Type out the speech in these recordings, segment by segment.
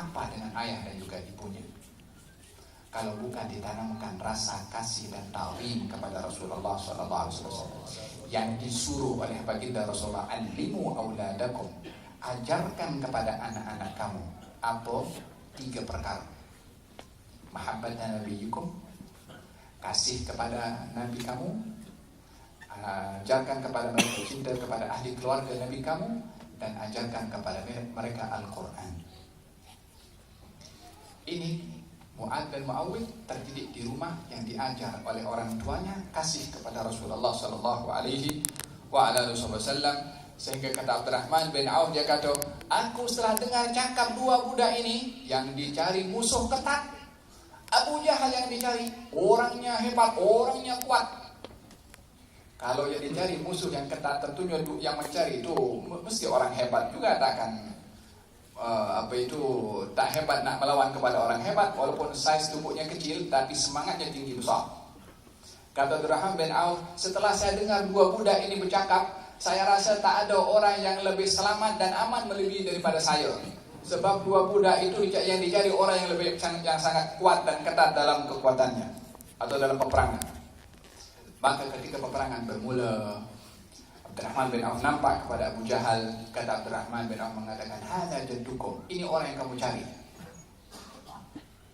apa dengan ayah dan juga ibunya? Kalau bukan ditanamkan rasa kasih dan ta'zim kepada Rasulullah SAW, yang disuruh oleh baginda Rasulullah, "Allimu auladakum," ajarkan kepada anak-anak kamu apa? 3 perkara. Mahabbatan nabiyikum, kasih kepada nabi kamu, ajarkan kepada mereka cinta kepada ahli keluarga nabi kamu, dan ajarkan kepada mereka Al-Quran. Ini Mu'ad bin Mu'awwid terdidik di rumah yang diajar oleh orang tuanya kasih kepada Rasulullah sallallahu alaihi wasallam, sehingga kata Abdurrahman bin Auf, dia kata, aku setelah dengar cakap 2 budak ini yang dicari musuh ketat, Abu Jahal yang dicari, orangnya hebat, orangnya kuat. Kalau yang dicari musuh yang ketat, tentunya yang mencari itu mesti orang hebat juga, takkan tak hebat nak melawan kepada orang hebat, walaupun saiz tubuhnya kecil tapi semangatnya tinggi besar. Kata Abdurrahman bin Auf, setelah saya dengar 2 budak ini bercakap, saya rasa tak ada orang yang lebih selamat dan aman melebihi daripada saya. Sebab 2 budak itu yang dicari orang yang sangat kuat dan ketat dalam kekuatannya atau dalam peperangan. Maka ketika peperangan bermula, Abdurrahman bin Auf nampak kepada Abu Jahal. Kata Abdurrahman bin Auf mengatakan, "Hadza jaddukum," ini orang yang kamu cari.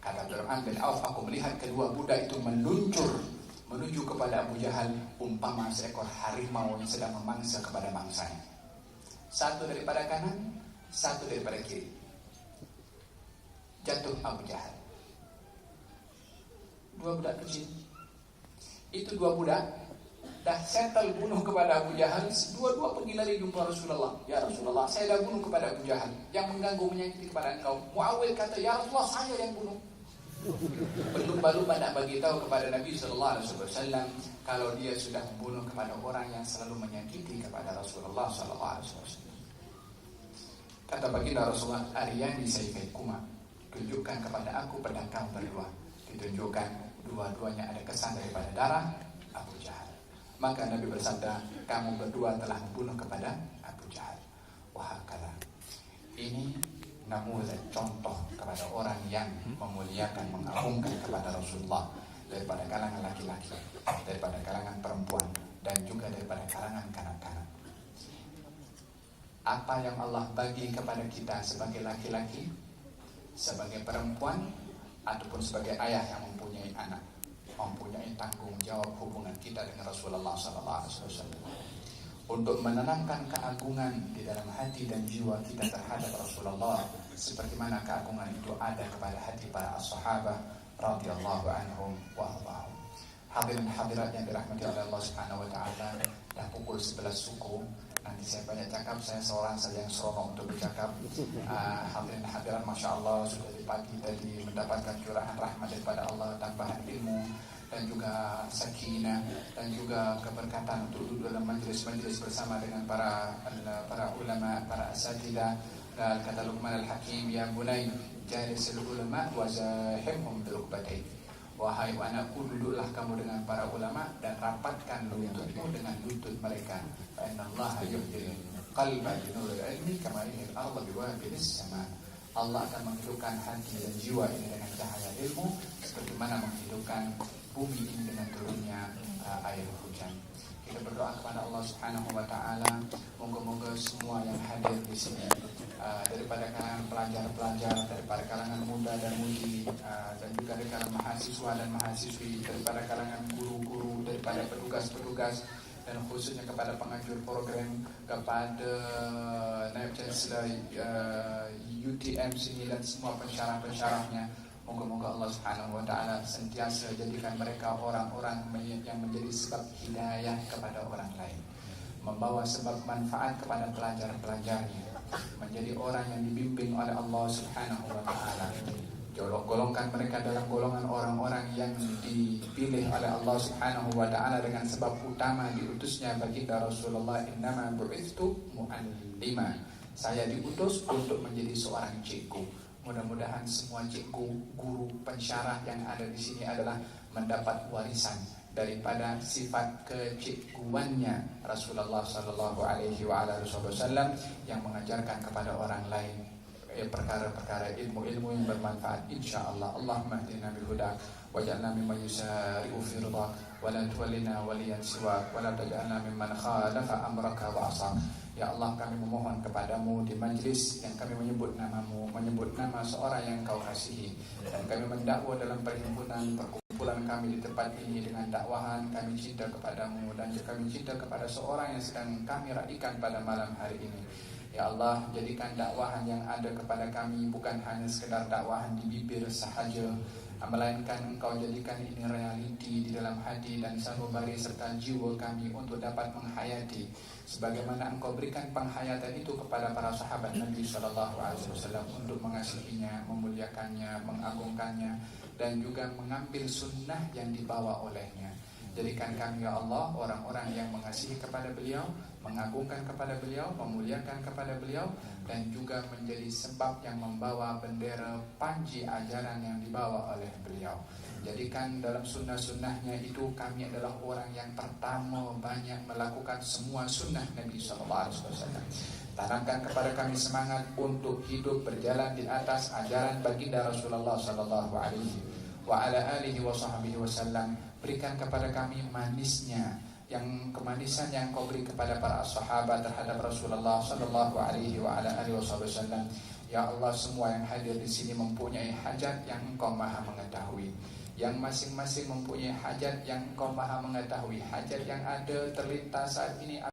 Kata Abdurrahman bin Auf, aku melihat kedua budak itu meluncur menuju kepada Abu Jahal umpama seekor harimau yang sedang memangsa kepada mangsanya. Satu daripada kanan, satu daripada kiri. Jatuh Abu Jahal. 2 budak kecil. Itu 2 budak dah settle bunuh kepada Abu Jahal. Dua-dua pergi lari jumpa Rasulullah. Ya Rasulullah, saya dah bunuh kepada Abu Jahal yang mengganggu menyakiti kepada engkau. Muawwil kata, ya Rasulullah, saya yang bunuh. Berlumba-lumba nak bagi tahu kepada Nabi SAW kalau dia sudah membunuh kepada orang yang selalu menyakiti kepada Rasulullah SAW. Kata baginda Rasulullah, "Aryani sayfaykuma," tunjukkan kepada aku pedang kamu berdua. Ditunjukkan dua-duanya ada kesan daripada darah Abu Jahal. Maka Nabi bersabda, kamu berdua telah membunuh kepada Abu Jahal. Wahakala. Ini namuzat, contoh kepada orang yang memuliakan, mengagungkan kepada Rasulullah, daripada kalangan laki-laki, daripada kalangan perempuan, dan juga daripada kalangan kanak-kanak. Apa yang Allah bagi kepada kita sebagai laki-laki, sebagai perempuan, ataupun sebagai ayah yang mempunyai anak, mempunyai tanggung jawab hubungan kita dengan Rasulullah SAW untuk menanamkan keagungan di dalam hati dan jiwa kita terhadap Rasulullah, seperti mana keagungan itu ada kepada hati para sahabat radhiyallahu anhum wa ardhahum. Hadirin hadirat yang dirahmati oleh Allah Subhanahu wa taala, dah pukul 11 suku. Nanti saya banyak cakap, saya seorang saja yang seronok untuk bercakap. Hadirin hadirat, Masya Allah, sudah di pagi tadi mendapatkan curahan rahmat daripada Allah, tambahan ilmu dan juga sakinah dan juga keberkatan untuk duduk dalam majlis-majlis bersama dengan para ulama, para asatidah. Dan kata Luqman al-Hakim, ya bunai jalisul ulama wa zahimhum bil rukbatain. Wahai anakku, duduklah kamu dengan para ulama dan rapatkan lututmu dengan lutut mereka. Fa innallaha yuhyil qalba bi nuril ilmi kama yuhyil arda bi wabilis sama. Allah akan menghidupkan hati dan jiwa ini dengan cahaya ilmu, seperti mana menghidupkan bumi ini dengan turunnya air hujan. Kita berdoa kepada Allah Subhanahu wa taala, moga-moga semua yang hadir di sini daripada kalangan pelajar-pelajar, daripada kalangan muda dan mudi, dan juga dari kalangan mahasiswa dan mahasiswi, daripada kalangan guru-guru, daripada petugas-petugas, dan khususnya kepada pengajur program, kepada Naib Chancellor UTM sini dan semua pensyarah-pensyarahnya. Moga-moga Allah Subhanahu wa taala sentiasa jadikan mereka orang-orang yang menjadi sebab hidayah kepada orang lain, membawa sebab manfaat kepada pelajar-pelajarnya, menjadi orang yang dibimbing oleh Allah Subhanahu wa taala. Golongkan mereka dalam golongan orang-orang yang dipilih oleh Allah Subhanahu wa taala dengan sebab utama diutusnya baginda Rasulullah, innama bu'itstu mu'allima. Saya diutus untuk menjadi seorang cikgu. Mudah-mudahan semua cikgu, guru, pensyarah yang ada di sini adalah mendapat warisan daripada sifat kecikguannya Rasulullah sallallahu alaihi wasallam yang mengajarkan kepada orang lain perkara-perkara ilmu-ilmu yang bermanfaat insyaallah. Allahumma hdina bihudak waj'alna mimman yusari'u fi ridhak wa la tuwallina waliyan siwak wa la taj'alna mimman khalafa amraka wa asaq. Ya Allah, kami memohon kepadamu di majlis yang kami menyebut namamu, menyebut nama seorang yang kau kasihi, dan kami mendakwa dalam perhimpunan perkumpulan kami di tempat ini dengan dakwahan kami cinta kepadamu dan juga kami cinta kepada seorang yang sedang kami raikan pada malam hari ini. Ya Allah, jadikan dakwahan yang ada kepada kami bukan hanya sekedar dakwahan di bibir sahaja, melainkan Engkau jadikan ini realiti di dalam hati dan sanubari serta jiwa kami untuk dapat menghayati sebagaimana Engkau berikan penghayatan itu kepada para sahabat Nabi SAW untuk mengasihinya, memuliakannya, mengagungkannya, dan juga mengambil sunnah yang dibawa olehnya. Jadikan kami ya Allah orang-orang yang mengasihi kepada beliau, mengagungkan kepada beliau, memuliakan kepada beliau, dan juga menjadi sebab yang membawa bendera panji ajaran yang dibawa oleh beliau. Jadikan dalam sunnah-sunnahnya itu kami adalah orang yang pertama banyak melakukan semua sunnah Nabi SAW. Tanamkan kepada kami semangat untuk hidup berjalan di atas ajaran baginda Rasulullah SAW. Berikan kepada kami manisnya, yang kemanisan yang kau beri kepada para sahabat terhadap Rasulullah SAW. Ya Allah, semua yang hadir di sini mempunyai hajat yang Engkau Maha mengetahui. Yang masing-masing mempunyai hajat yang Engkau Maha mengetahui. Hajat yang ada terlintas saat ini